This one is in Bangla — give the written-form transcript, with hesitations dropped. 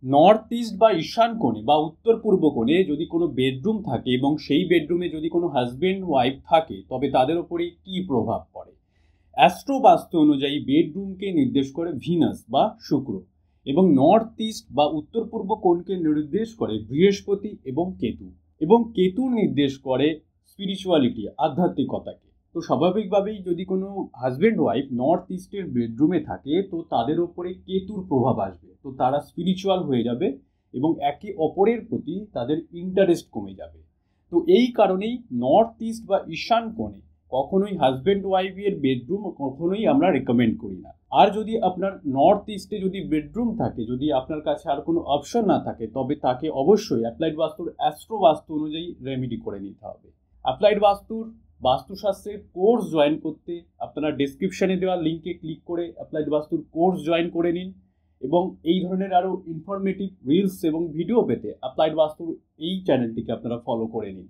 নর্থ ইস্ট বা ঈশান কোণে বা উত্তর পূর্ব কোণে যদি কোনো বেডরুম থাকে এবং সেই বেডরুমে যদি কোনো হাজবেন্ড ওয়াইফ থাকে, তবে তাদের ওপরে কি প্রভাব পড়ে। অ্যাস্ট্রো বাস্তু অনুযায়ী বেডরুমকে নির্দেশ করে ভিনাস বা শুক্র, এবং নর্থ ইস্ট বা উত্তর পূর্ব কোণকে নির্দেশ করে বৃহস্পতি এবং কেতু, এবং কেতু নির্দেশ করে স্পিরিচুয়ালিটি, আধ্যাত্মিকতাকে। তো স্বাভাবিকভাবেই যদি কোনো হাজব্যান্ড ওয়াইফ নর্থ ইস্টের বেডরুমে থাকে, তো তাদের ওপরে কেতুর প্রভাব আসবে, তো তারা স্পিরিচুয়াল হয়ে যাবে এবং একে অপরের প্রতি তাদের ইন্টারেস্ট কমে যাবে। তো এই কারণেই নর্থ ইস্ট বা ঈশান কোণে কখনোই হাজব্যান্ড ওয়াইফের বেডরুম কখনোই আমরা রেকমেন্ড করি না। আর যদি আপনার নর্থ ইস্টে যদি বেডরুম থাকে, যদি আপনার কাছে আর কোনো অপশন না থাকে, তবে তাকে অবশ্যই অ্যাপ্লাইড বাস্তুর অ্যাস্ট্রো বাস্তু অনুযায়ী রেমেডি করে নিতে হবে। অ্যাপ্লাইড বাস্তুর বাস্তুশাস্ত্রের কোর্স জয়েন করতে আপনারা ডেসক্রিপশনে দেওয়া লিঙ্কে ক্লিক করে অ্যাপ্লাইড বাস্তুর কোর্স জয়েন করে নিন, এবং এই ধরনের আরও ইনফরমেটিভ রিলস এবং ভিডিও পেতে অ্যাপ্লাইড বাস্তুর এই চ্যানেলটিকে আপনারা ফলো করে নিন।